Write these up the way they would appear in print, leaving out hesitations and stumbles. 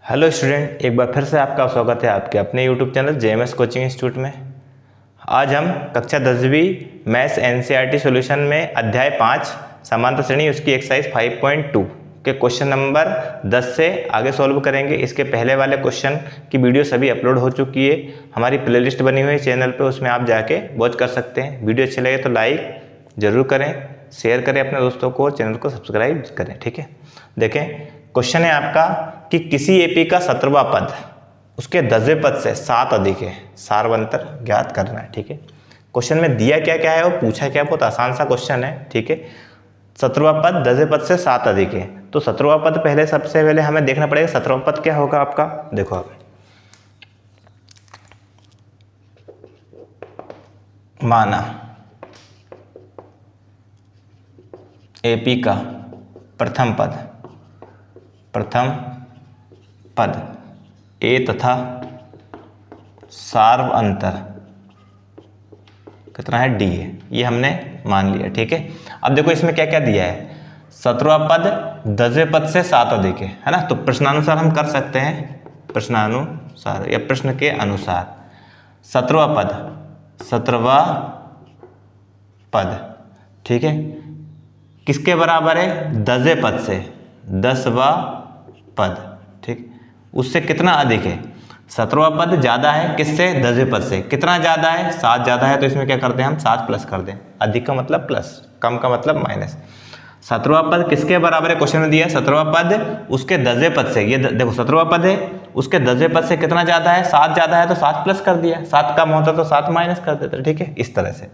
Hello student, एक बार फिर से आपका स्वागत है आपके अपने YouTube channel JMS coaching institute में। आज हम कक्षा 10वीं मैथ्स एनसीईआरटी सॉल्यूशन में अध्याय 5 समांतर श्रेणी उसकी एक्सरसाइज 5.2 के क्वेश्चन नंबर 10 से आगे सॉल्व करेंगे। इसके पहले वाले क्वेश्चन की वीडियो सभी अपलोड हो चुकी है, हमारी प्लेलिस्ट बनी हुई है चैनल पे, उसमें आप जाके वॉच कर सकते हैं। वीडियो अच्छी लगे तो लाइक ज़रूर करें, शेयर करें अपने दोस्तों को, चैनल को सब्सक्राइब करें। ठीक है, देखें क्वेश्चन है आपका कि किसी एपी का 17वां पद उसके 10वें पद से 7 अधिक है, सारवंतर ज्ञात करना है। ठीक है, क्वेश्चन में दिया क्या क्या है और पूछा क्या, बहुत आसान सा क्वेश्चन है। ठीक है, 17वां पद 10वें पद से 7 अधिक है, तो 17वां पद पहले सबसे पहले हमें देखना पड़ेगा 17वां पद क्या होगा आपका। देखो आप माना एपी का प्रथम पद ए तथा सार्व अंतर कितना है, डी है, ये हमने मान लिया। ठीक है, अब देखो इसमें क्या क्या दिया है। 17वां पद 10वें पद से 7 अधिक है ना, तो प्रश्नानुसार हम कर सकते हैं, प्रश्नानुसार या प्रश्न के अनुसार 17वां पद ठीक है किसके बराबर है, 10वें पद से 10वां पद, ठीक, उससे कितना अधिक है। 17वां पद ज्यादा है किससे, 10वें पद से, कितना ज्यादा है, 7 ज्यादा है, तो इसमें क्या करते हैं हम 7 प्लस कर दें। अधिक का मतलब प्लस, कम का मतलब माइनस। 17वां पद किसके बराबर है, क्वेश्चन में दिया है 17वां पद उसके 10वें पद से, ये देखो 17वां पद है उसके 10वें पद से कितना ज्यादा है, 7 ज्यादा है, तो 7 प्लस कर दिया, 7 कम होता तो 7 माइनस कर देते। ठीक है, इस तरह से।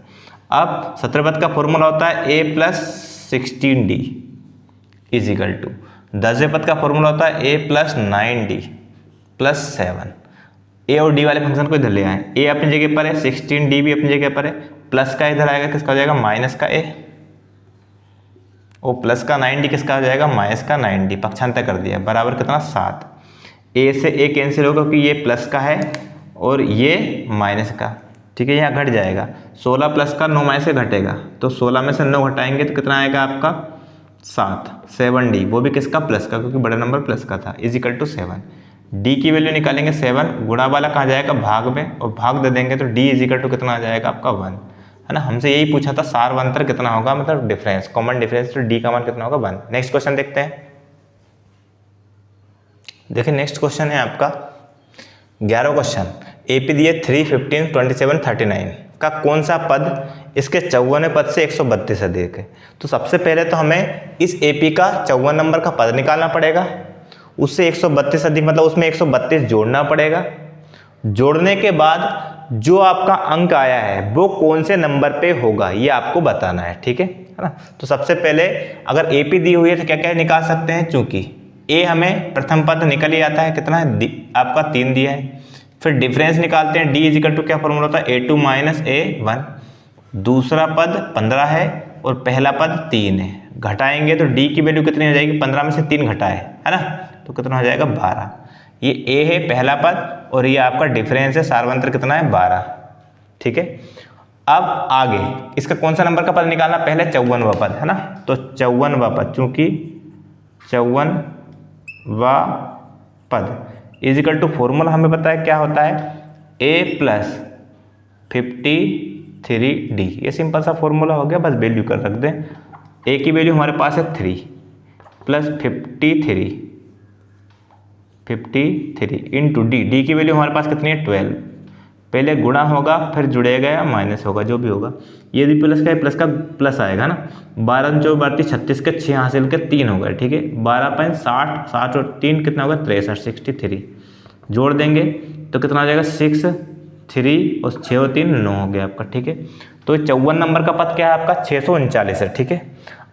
अब 17 पद का फॉर्मूला होता है a + 16d = 10वें पद का फॉर्मूला होता है a + 9d + 7। ए और डी वाले फंक्शन को इधर ले आए, a अपनी जगह पर है, 16d भी अपनी जगह पर है, प्लस का इधर आएगा किसका हो जाएगा, माइनस का a, और प्लस का 9d किसका हो जाएगा, माइनस का 9d, पक्षांतर कर दिया, बराबर कितना 7। a से a कैंसिल होगा क्योंकि ये प्लस का है और ये माइनस का। ठीक है, यहाँ घट जाएगा, 16 प्लस का 9 माइनस से घटेगा, तो 16 में से 9 घटाएंगे तो कितना आएगा आपका 7, 7d, वो भी किसका, प्लस का, क्योंकि बड़ा नंबर प्लस का था, = 7। d की वैल्यू निकालेंगे 7, गुणा वाला कहाँ जाएगा, भाग में, और भाग दे देंगे तो d = कितना आ जाएगा आपका 1, है ना। हमसे यही पूछा था सार्वंतर कितना होगा, मतलब डिफरेंस, कॉमन डिफरेंस, तो d का मान कितना होगा 1। नेक्स्ट क्वेश्चन देखते हैं। देखिए नेक्स्ट क्वेश्चन है आपका 11वां क्वेश्चन। एपी दिए 3, 15, 27, 39 का कौन सा पद इसके 54वें पद से 132 अधिक है। तो सबसे पहले तो हमें इस एपी का 54 नंबर का पद निकालना पड़ेगा, उससे 132 अधिक मतलब उसमें 132 जोड़ना पड़ेगा। जोड़ने के बाद जो आपका अंक आया है वो कौन से नंबर पे होगा ये आपको बताना है। ठीक है ना। तो सबसे पहले अगर एपी दी हुई है तो क्या क्या निकाल सकते हैं, चूंकि ए हमें प्रथम पद निकल ही आता है, कितना है आपका 3 दिया है। फिर डिफरेंस निकालते हैं, d = क्या फॉर्मूला होता है, a2 - a1। दूसरा पद 15 है और पहला पद 3 है, घटाएंगे तो d की वैल्यू कितनी हो जाएगी, 15 में से 3 घटाए है ना, तो कितना हो जाएगा 12। ये a है पहला पद और ये आपका डिफरेंस है, सार्वंतर कितना है 12। ठीक है, अब आगे इसका कौन सा नंबर का पद निकालना, पहले 54वां पद है ना, तो 54वां पद, चूंकि 54वां पद = फॉर्मूला हमें पता है क्या होता है, a + 53d, ये सिंपल सा फॉर्मूला हो गया, बस वैल्यू कर रख दें। a की वैल्यू हमारे पास है 3 + 53 इंटू d की वैल्यू हमारे पास कितनी है 12। पहले गुणा होगा फिर जुड़ेगा या माइनस होगा, जो भी होगा, ये भी प्लस का है, प्लस का प्लस आएगा ना। 12 × 4 = 36 के 6 हासिल के 3 हो गए। ठीक है, 12.60, 60 और 3 कितना होगा 63, 63 जोड़ देंगे तो कितना हो जाएगा 6, 3 और 6 और 3 9 हो गया आपका। ठीक है, तो 54 नंबर का पद क्या है आपका 639 है। ठीक है,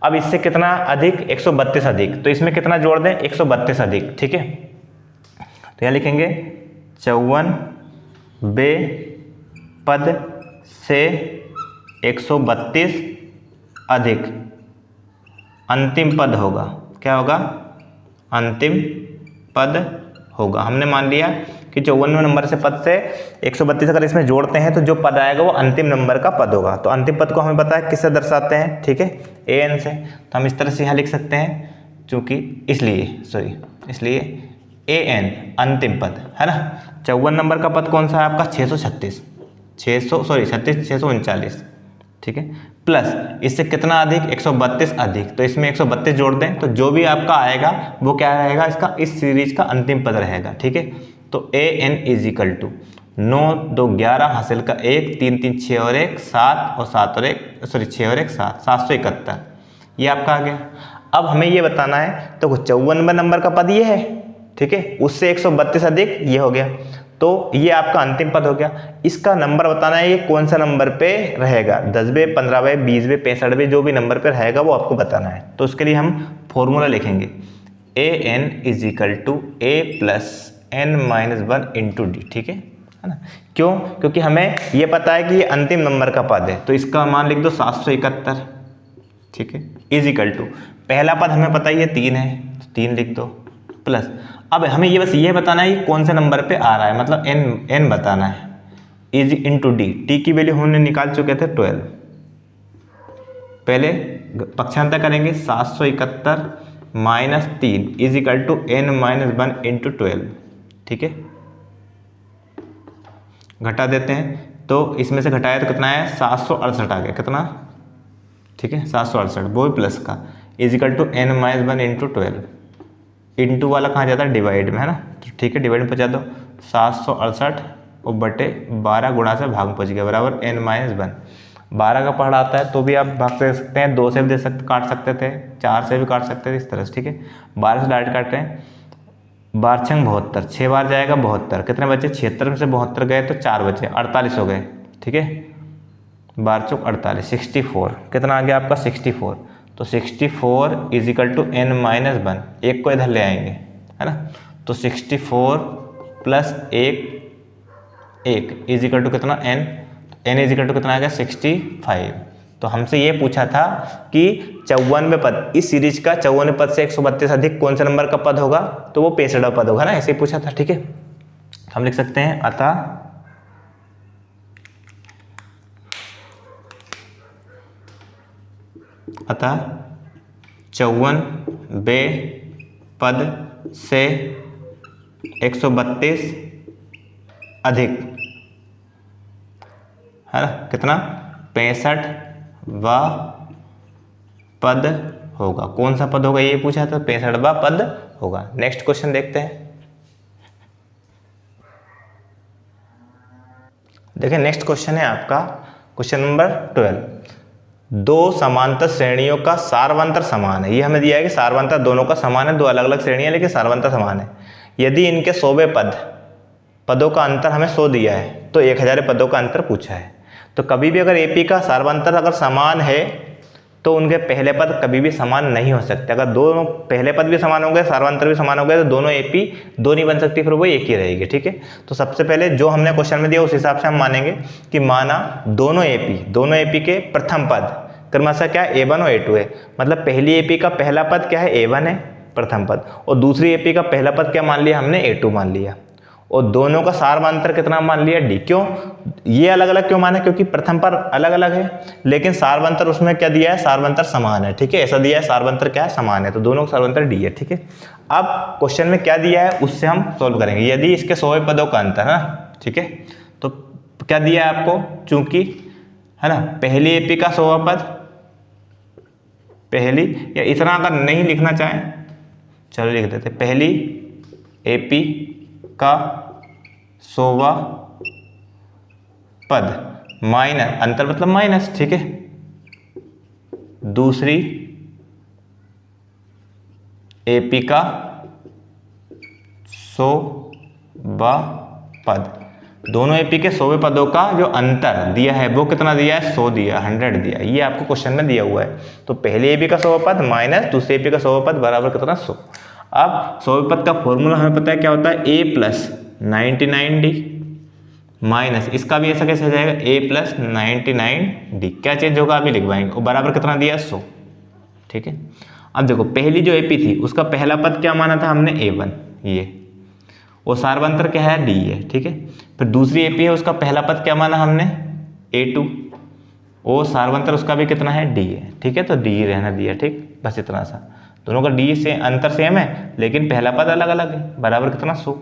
अब इससे कितना अधिक, 132 अधिक, तो इसमें कितना जोड़ दें 132 अधिक। ठीक है, तो यहाँ लिखेंगे 54वें पद से 132 अधिक अंतिम पद होगा, क्या होगा, अंतिम पद होगा। हमने मान लिया कि 54वें नंबर से पद से 132 अगर इसमें जोड़ते हैं तो जो पद आएगा वो अंतिम नंबर का पद होगा। तो अंतिम पद को हमें पता है किससे दर्शाते हैं, ठीक है, an से, तो हम इस तरह से यहाँ लिख सकते हैं, चूँकि इसलिए ए एन अंतिम पद है ना। 54 नंबर का पद कौन सा है आपका 639, ठीक है, प्लस इससे कितना अधिक 132 अधिक, तो इसमें 132 जोड़ दें तो जो भी आपका आएगा वो क्या रहेगा, इसका इस सीरीज का अंतिम पद रहेगा, ठीक है। तो ए एन इज इक्वल टू 9 2 11 हासिल का 1 3 3 6 और 1 7 और 7 और 1 सॉरी 6 और 1 7 771, ये आपका आ गया। अब हमें ये बताना है तो 54 नंबर का पद ये है, ठीक है, उससे 132 अधिक ये हो गया, तो ये आपका अंतिम पद हो गया। इसका नंबर बताना है ये कौन सा नंबर पे रहेगा, 10वें 15वें 20वें 65वें जो भी नंबर पे रहेगा वो आपको बताना है। तो उसके लिए हम फॉर्मूला लिखेंगे A N is equal to A plus N minus 1 into D, ठीक है ना। क्यों, क्योंकि हमें ये पता है कि ये अंतिम नंबर का पद है, तो इसका मान लिख दो 771, ठीक है, इज इक्वल टू पहला पद हमें पता ही है 3 है, 3 लिख दो, प्लस अब हमें ये बस ये बताना है कि कौन से नंबर पे आ रहा है, मतलब एन बताना है, इज इंटू डी, टी की वैल्यू हमने निकाल चुके थे 12, पहले पक्षांतर करेंगे 771 minus 3 is equal to n minus 1 into 12, ठीक है, घटा देते हैं तो इसमें से घटाया तो कितना है 768 आ गया, कितना, ठीक है 768 वो भी प्लस का is equal to n minus 1 into 12, into वाला कहाँ जाता है डिवाइड में, है ना, तो ठीक है डिवाइड में पहुँचा दो 768 और बटे 12 गुणा से भाग में पहुँच गया बराबर एन माइनस 1। 12 का पढ़ आता है तो भी आप भाग दे सकते हैं, 2 से भी काट सकते थे, 4 से भी काट सकते थे, इस तरह से, ठीक है। 12 से डायरेक्ट काट रहे हैं, 12 छंग 72, 6 बार जाएगा 72, कितने बचे 76 में से 72 गए तो 4 बचे 48 हो गए, ठीक है, 12 चौक 48 64, कितना आ गया आपका 64, तो 64 is equal to n minus 1, एक को इधर ले आएंगे, है ना, तो 64 प्लस एक इज इक्वल टू कितना एन इज इक्वल टू कितना आ गया 65। तो हमसे ये पूछा था कि 54वें पद, इस सीरीज का 54वें पद से 132 अधिक कौन सा नंबर का पद होगा, तो वो 65वां पद होगा ना, ऐसे ही पूछा था, ठीक है। हम लिख सकते हैं अतः 54वें पद से 132 अधिक, है ना, कितना 65वां पद होगा, कौन सा पद होगा ये पूछा था, 65वां पद होगा। नेक्स्ट क्वेश्चन देखते हैं, देखिए नेक्स्ट क्वेश्चन है आपका क्वेश्चन नंबर 12, दो समांतर श्रेणियों का सारवंतर समान है। ये हमें दिया है कि सारवंतर दोनों का समान है, दो अलग अलग श्रेणियां लेकिन सारवंतर समान है। यदि इनके 100वें पदों का अंतर हमें 100 दिया है तो 1000 पदों का अंतर पूछा है। तो कभी भी अगर एपी का सारवंतर अगर समान है तो उनके पहले पद कभी भी समान नहीं हो सकते। अगर दोनों पहले पद भी समान हो गए, सारवंतर भी समान हो गए, तो दोनों एपी दो नहीं बन सकती, फिर वो एक ही रहेगी, ठीक है। तो सबसे पहले जो हमने क्वेश्चन में दिया उस हिसाब से हम मानेंगे कि माना दोनों एपी के प्रथम पद क्रमशः क्या है A1 और A2 है, मतलब पहली एपी का पहला पद क्या है A1 है प्रथम पद, और दूसरी एपी का पहला पद क्या मान लिया हमने A2 मान लिया, और दोनों का सारवंतर कितना मान लिया D। क्यों ये अलग अलग क्यों माना, क्योंकि प्रथम पर अलग अलग है लेकिन सारवंतर उसमें क्या दिया है, सारवंतर समान है, ठीक है, ऐसा दिया है सारवंतर क्या है समान है, तो दोनों का सारवंतर D है, ठीक है। अब क्वेश्चन में क्या दिया है उससे हम सोल्व करेंगे। यदि इसके 100वें पदों का अंतर है ना, ठीक है, तो क्या दिया है आपको, चूंकि है ना पहली एपी का 100वां पद, पहली या इतना अगर नहीं लिखना चाहें चलो लिख देते, पहली एपी का 100वां पद माइनस, अंतर मतलब माइनस, ठीक है, दूसरी एपी का 100वां पद, दोनों एपी के 100वें पदों का जो अंतर दिया है वो कितना दिया है 100 दिया, 100 दिया, ये आपको क्वेश्चन में दिया हुआ है। तो पहले एपी का 100वां पद माइनस दूसरे एपी का 100वां पद बराबर कितना 100। अब 100वें पद का फॉर्मूला हमें पता है क्या होता है, a प्लस 99d माइनस, इसका भी ऐसा कैसे हो जाएगा a प्लस 99d, क्या चेंज होगा अभी लिखवाएंगे, और बराबर कितना दिया 100, ठीक है। अब देखो पहली जो एपी थी उसका पहला पद क्या माना था हमने A1, ये, और सारवंतर क्या है D है, ठीक है। फिर दूसरी एपी है उसका पहला पद क्या माना हमने A2, और सारवंतर उसका भी कितना है D है, ठीक है, तो D रहना दिया, ठीक, बस इतना सा। दोनों का डी से अंतर सेम है लेकिन पहला पद अलग अलग है, बराबर कितना 100।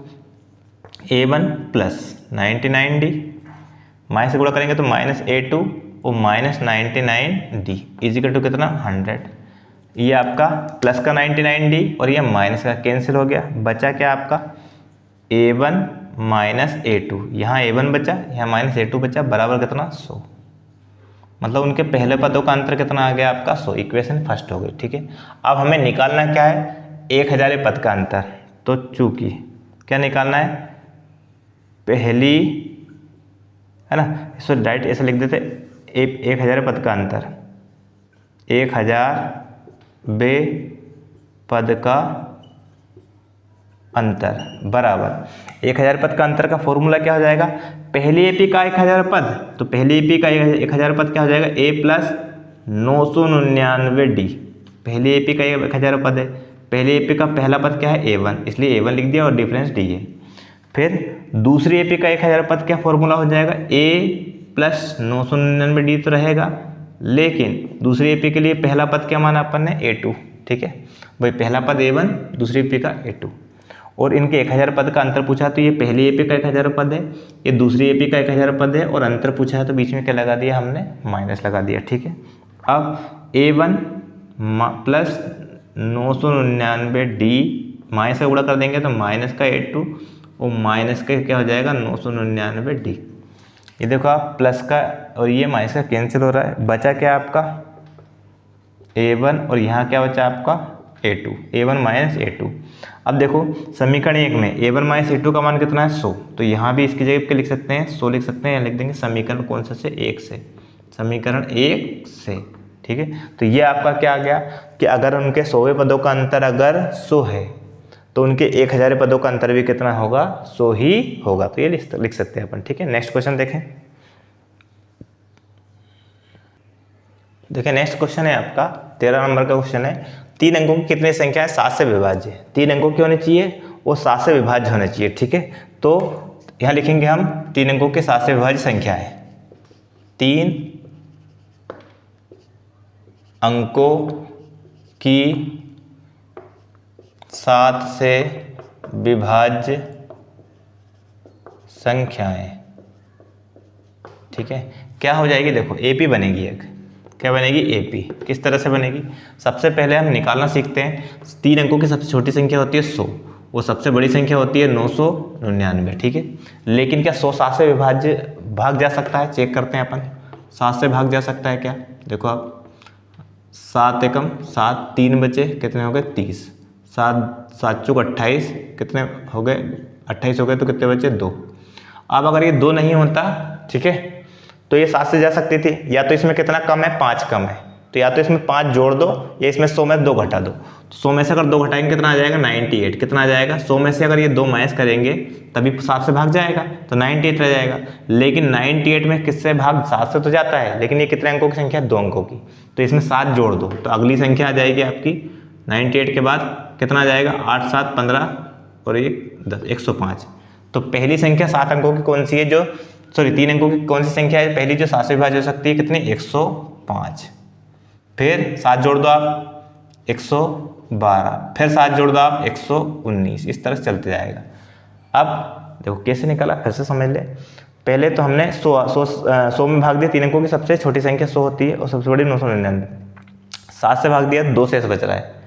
A1 प्लस 99D, माइनस से गुणा करेंगे तो माइनस A2 और माइनस 99D इजिकल टू कितना 100। ये आपका प्लस का 99D और ये माइनस का कैंसिल हो गया, बचा क्या आपका A1 माइनस A2, यहाँ A1 बचा, यहाँ माइनस A2 बचा, बराबर कितना 100। मतलब उनके पहले पदों का अंतर कितना आ गया आपका 100। इक्वेशन फर्स्ट हो गई, ठीक है। अब हमें निकालना क्या है 1000 पद का अंतर, तो चूंकि क्या निकालना है पहली, है ना, इसको डायरेक्ट ऐसे लिख देते 1000 पद का अंतर, 1000 पद का अंतर बराबर 1000 पद का अंतर का फॉर्मूला क्या हो जाएगा, पहली एपी का 1000 पद, तो पहली एपी का 1000 पद क्या हो जाएगा A प्लस 999D। पहली एपी का 1000 पद है, पहली एपी का पहला पद क्या है A1, इसलिए A1 लिख दिया और डिफरेंस D है। फिर दूसरी एपी का 1000 पद क्या फॉर्मूला हो जाएगा A प्लस 999D तो रहेगा, लेकिन दूसरी एपी के लिए पहला पद क्या माना अपन ने A2, ठीक है। वही पहला पद A1, दूसरी एपी का A2, और इनके 1000 पद का अंतर पूछा तो ये पहली एपी का 1000 पद है, ये दूसरी एपी का 1000 पद है, और अंतर पूछा है तो बीच में क्या लगा दिया हमने माइनस लगा दिया, ठीक है। अब A1 प्लस 999D माइनस का गुणा कर देंगे तो माइनस का A2 और माइनस का क्या हो जाएगा 999D। ये देखो आप प्लस का और ये माइनस का कैंसिल हो रहा है, बचा क्या आपका A1 और यहाँ क्या बचा आपका A2, A1 माइनस A2। अब देखो समीकरण 1 में A1 माइनस A2 का मान कितना है 100, तो यहाँ भी इसकी जगह पे लिख सकते हैं 100 लिख सकते हैं, या लिख देंगे समीकरण कौन सा से 1 से, समीकरण 1 से, ठीक है। तो ये आपका क्या आ गया कि अगर उनके 100वें पदों का अंतर अगर 100 है तो उनके 1000 पदों का अंतर भी कितना होगा 100 ही होगा, तो ये लिख सकते हैं अपन, ठीक है। नेक्स्ट क्वेश्चन देखें। देखिए नेक्स्ट क्वेश्चन है आपका 13 नंबर का क्वेश्चन है, 3 अंकों की कितनी संख्या है 7 से विभाज्य, 3 अंकों की होनी चाहिए वो 7 से विभाज्य होना चाहिए, ठीक है। तो यहाँ लिखेंगे हम 3 अंकों के 7 से विभाज्य संख्या है, 3 अंकों की 7 से विभाज्य संख्याएं, ठीक है। क्या हो जाएगी देखो एपी बनेगी, एक क्या बनेगी एपी। किस तरह से बनेगी, सबसे पहले हम निकालना सीखते हैं। 3 अंकों की सबसे छोटी संख्या होती है 100, वो सबसे बड़ी संख्या होती है 999, ठीक है। लेकिन क्या 100 7 से विभाज्य भाग जा सकता है, चेक करते हैं अपन, 7 से भाग जा सकता है क्या, देखो आप 7 एकम 7, 3 बचे कितने हो गए 30, 7 7 चौक 28, कितने हो गए 28 हो गए, तो कितने बचे 2। अब अगर ये 2 नहीं होता, ठीक है, तो ये 7 से जा सकती थी, या तो इसमें कितना कम है 5 कम है, तो या तो इसमें 5 जोड़ दो या इसमें 100 में 2 घटा दो। तो 100 में से अगर 2 घटाएंगे कितना आ जाएगा 98, कितना आ जाएगा 100 में से अगर ये 2 माइनस करेंगे तभी 7 से भाग जाएगा, तो 98 रह जाएगा। लेकिन 98 में किससे भाग 7 से तो जाता है, लेकिन ये कितने अंकों की संख्या है 2 अंकों की, तो इसमें 7 जोड़ दो तो अगली संख्या आ जाएगी आपकी 98 के बाद कितना आ जाएगा 8 7 15 और 1 10 105। तो पहली संख्या 7 अंकों की कौन सी है, जो 3 अंकों की कौन सी संख्या है पहली जो 7 से विभाज्य हो सकती है, कितनी 105। फिर 7 जोड़ दो आप 112, फिर 7 जोड़ दो आप 119, इस तरह से चलते जाएगा। अब देखो कैसे निकाला, फिर से समझ ले। पहले तो हमने 100 में भाग दिया, 3 अंकों की सबसे छोटी संख्या 100 होती है और सबसे बड़ी 999। 7 से भाग दिया 2 शेष बच रहा है,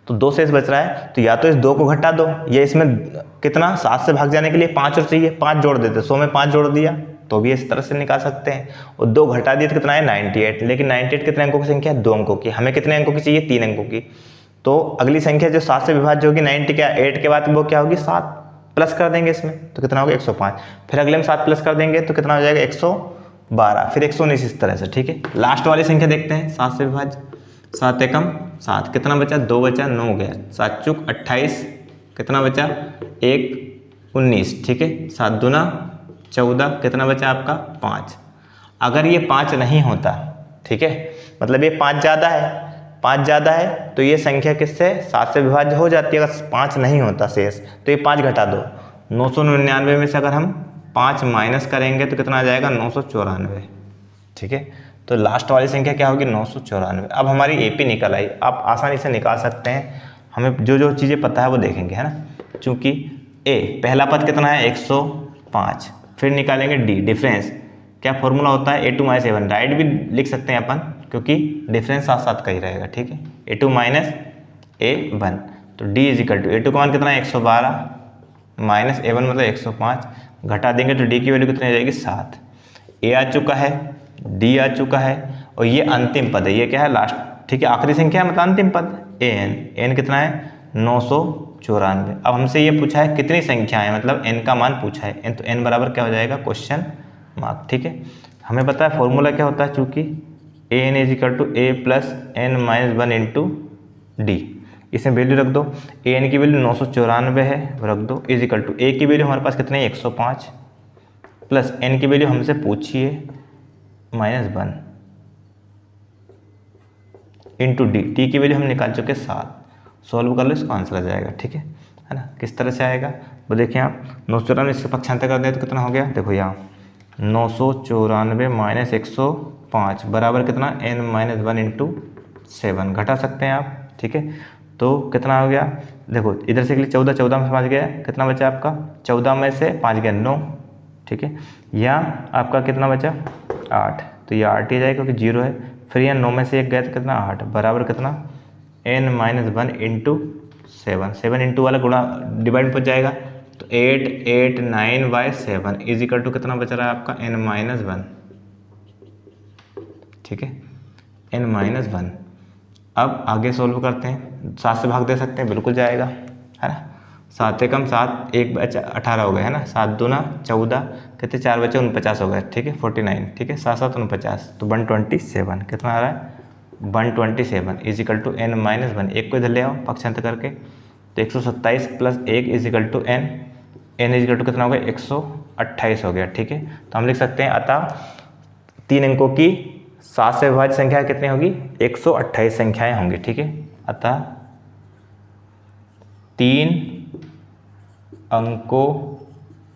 तो 2 शेष बच रहा है, तो या तो इस 2 को घटा दो, या इसमें कितना 7 से भाग जाने के लिए 5 और चाहिए, 5 जोड़ देते, 100 में 5 जोड़ दिया तो भी इस तरह से निकाल सकते हैं। और 2 घटा दिए तो कितना है 98, लेकिन 98 कितने अंकों की संख्या है 2 अंकों की, हमें कितने अंकों की चाहिए 3 अंकों की। तो अगली संख्या जो 7 से विभाज्य होगी 98 के बाद वो क्या होगी 7 प्लस कर देंगे इसमें, तो कितना होगा 105। फिर अगले में 7 प्लस कर देंगे तो कितना हो जाएगा 112, फिर 119, इस तरह से, ठीक है। लास्ट वाली संख्या देखते हैं 7 से विभाज्य, 7 एकम 7, कितना बचा 2 बचा 9 हो गया, 7 चौक 28, कितना बचा 1 19, ठीक है। 7 दूना 14, कितना बचा आपका 5। अगर ये 5 नहीं होता, ठीक है, मतलब ये 5 ज़्यादा है, 5 ज़्यादा है तो ये संख्या किससे 7 से विभाज्य हो जाती है। अगर 5 नहीं होता शेष तो ये 5 घटा दो, 999 में से अगर हम 5 माइनस करेंगे तो कितना आ जाएगा 994, ठीक है। तो लास्ट वाली संख्या क्या होगी 994। अब हमारी एपी निकल आई, आप आसानी से निकाल सकते हैं। हमें जो जो चीज़ें पता है वो देखेंगे, है ना। चूँकि ए पहला पद कितना है 105, फिर निकालेंगे डी डिफरेंस, क्या फॉर्मूला होता है A2 - A1, राइट भी लिख सकते हैं अपन क्योंकि डिफरेंस साथ साथ का ही रहेगा, ठीक है। A2 - A1, तो D = A2 का मान कितना है 112 माइनस A1 मतलब 105, घटा देंगे तो D की वैल्यू कितनी आ जाएगी 7। A आ चुका है, D आ चुका है, और ये अंतिम पद है, ये क्या है लास्ट, ठीक है, आखिरी संख्या है मतलब अंतिम पद n कितना है 994। अब हमसे ये पूछा है कितनी संख्या है, मतलब n का मान पूछा है, तो n बराबर क्या हो जाएगा क्वेश्चन मार्क, ठीक है। हमें पता है फॉर्मूला क्या होता है, चूँकि an = a + n - 1 × d, इसमें वैल्यू रख दो। an की वैल्यू 994 है, रख दो, = a की वैल्यू हमारे पास कितनी है 105 प्लस n की वैल्यू हमसे पूछी है -1 इंटू डी की वैल्यू हम निकाल चुके 7। सॉल्व कर लो, इसका आंसर आ जाएगा, ठीक है ना। किस तरह से आएगा वो देखिए आप, 994 इससे पक्षांतर कर दें तो कितना हो गया, देखो यहाँ 994 - 105 बराबर कितना n - 1 × 7, घटा सकते हैं आप, ठीक है। तो कितना हो गया, देखो इधर से के लिए 14 में 5 गया, कितना बचा आपका 14 में से 5 गया 9, ठीक है। यहाँ आपका कितना बचा 8, तो ये 8 ही जाएगा क्योंकि 0 है। फिर यहाँ 9 में से 1 गया तो कितना 8, बराबर कितना n - 1 × 7, 7 इंटू वाला गुणा डिवाइड पर जाएगा तो 889/7 = कितना बच रहा है आपका n - 1, ठीक है, n - 1। अब आगे सोल्व करते हैं, 7 से भाग दे सकते हैं, बिल्कुल जाएगा, है ना। 7 से कम 7, 1 बचा 18 हो गए, है ना, 7 दूना 14, कितने 4 बचे 49 हो गए, ठीक है 49, ठीक है, 7 7 49, तो 127 कितना आ रहा है 127 = n - 1, एक को इधर ले आओ पक्षांतर करके, तो 127 + 1 = n = कितना हो गया 128 हो गया, ठीक है। तो हम लिख सकते हैं अतः 3 अंकों की 7 से विभाज्य संख्या कितनी होगी 128 संख्याएं होंगी, ठीक है। अतः 3 अंकों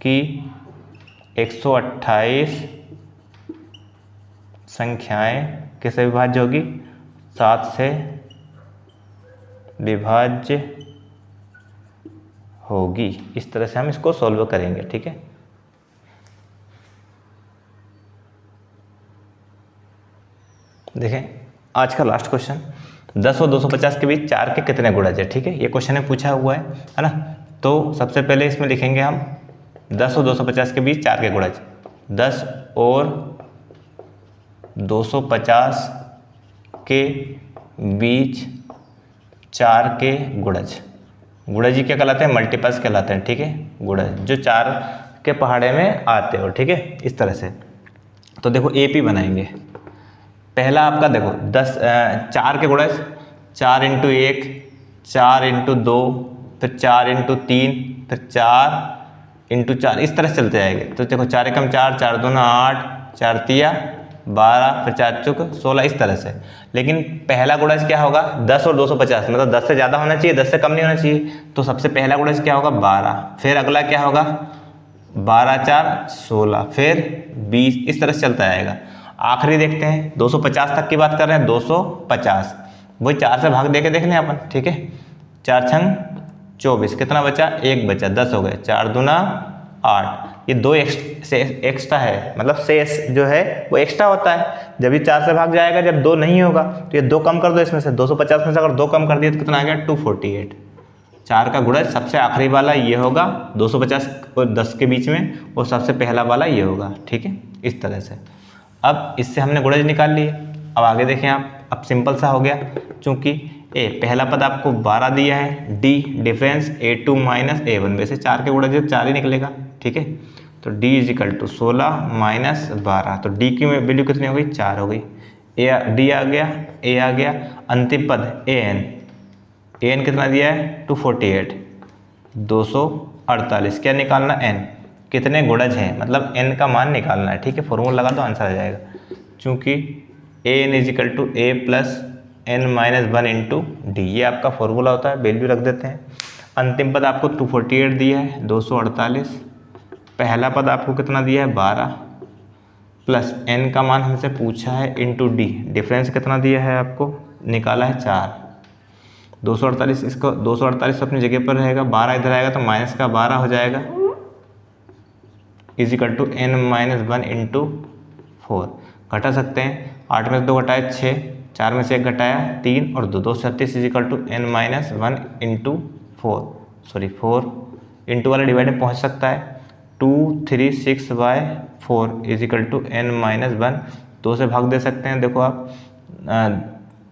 की 128 संख्याएं किससे विभाज्य होगी 7 से विभाज्य होगी। इस तरह से हम इसको सॉल्व करेंगे, ठीक है। देखें आज का लास्ट क्वेश्चन, 10 और 250 के बीच 4 के कितने गुणज है, ठीक है, ये क्वेश्चन है पूछा हुआ है ना। तो सबसे पहले इसमें लिखेंगे हम 10 और 250 के बीच 4 के गुणज, 10 और 250 के बीच 4 के गुणज, गुणज क्या कहलाते हैं मल्टीपल्स कहलाते हैं, ठीक है, गुणज जो 4 के पहाड़े में आते हो, ठीक है, इस तरह से। तो देखो AP बनाएंगे, पहला आपका देखो 4 के गुणज 4 × 1, 4 × 2, फिर 4 × 3, फिर 4 × 4, इस तरह से चलते जाएंगे। तो देखो 4 एकम 4, 4 दूना 8, 4 तिया 12, फिर 4 चौक 16, इस तरह से। लेकिन पहला गुणज क्या होगा 10 और 250, मतलब 10 से ज़्यादा होना चाहिए, 10 से कम नहीं होना चाहिए। तो सबसे पहला गुणज क्या होगा 12, फिर अगला क्या होगा 12 4 16, फिर 20, इस तरह से चलता जाएगा। आखिरी देखते हैं 250 तक की बात कर रहे हैं, 250 वही 4 से भाग दे के देखने अपन, ठीक है, 4 छंग 24, कितना बचा 1 बचा, 10 हो गए, 4 दूना 8, ये 2 एक्स्ट्रा है, मतलब शेष जो है वो एक्स्ट्रा होता है, जब ये 4 से भाग जाएगा, जब 2 नहीं होगा तो ये 2 कम कर दो इसमें से, 250 में से अगर 2 कम कर दिए तो कितना आ गया 248। 4 का गुणज सबसे आखिरी वाला ये होगा 250 और 10 के बीच में, और सबसे पहला वाला ये होगा, ठीक है, इस तरह से। अब इससे हमने गुणज निकाल लिए। अब आगे देखें आप, अब सिंपल सा हो गया, चूंकि ए पहला पद आपको 12 दिया है, डी डिफरेंस A2 - A1, वैसे 4 के गुणज 4 ही निकलेगा, ठीक है। तो D = 16 - 12, तो D की वैल्यू कितनी हो गई 4 हो गई, D आ गया, A आ गया, अंतिम पद AN कितना दिया है 248, 248, क्या निकालना n, कितने गुणज हैं, मतलब n का मान निकालना है, ठीक है, फॉर्मूला लगा दो आंसर आ जाएगा। चूंकि AN = A + n - 1 × D, ये आपका फॉर्मूला होता है, वैल्यू रख देते हैं। अंतिम पद आपको 248 दिया है, 248, पहला पद आपको कितना दिया है 12, प्लस n का मान हमसे पूछा है इंटू D, डिफरेंस कितना दिया है आपको निकाला है 4, 248, इसको 248 अपनी जगह पर रहेगा, 12 इधर आएगा तो माइनस का 12 हो जाएगा, इजिकल टू n-1 इंटू 4। घटा सकते हैं, 8 में से 2 घटाए 6, 4 में से 1 घटाया 3 और 2, 236 equal to n-1 into 4 into वाला डिवाइड में पहुँच सकता है। 236/4 इजिकल टू n-1, 2 से भाग दे सकते हैं, देखो आप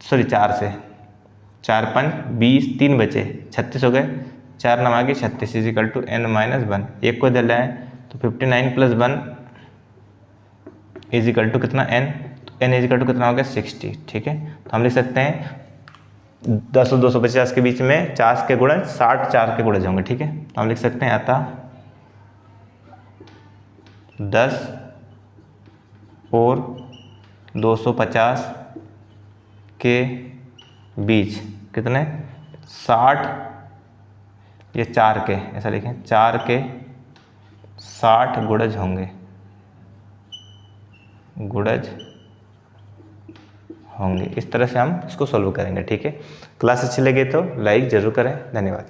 4 से, 4 5 20, 3 बचे 36 हो गए, 4 9 आगे 36 इजिकल टू n-1, एक को दे रहे हैं तो 59 + 1 इजिकल टू कितना n, तो n इजिकल टू कितना हो गया 60। ठीक है, तो हम लिख सकते हैं 10 और 250 के बीच में 4 के गुणज 60 4 के गुणज होंगे। ठीक है, तो हम लिख सकते हैं अतः 10 और 250 के बीच कितने 60, ये 4 के, ऐसा लिखें 4 के 60 गुणज होंगे, इस तरह से हम इसको सॉल्व करेंगे। ठीक है, क्लास अच्छी लगे तो लाइक ज़रूर करें। धन्यवाद।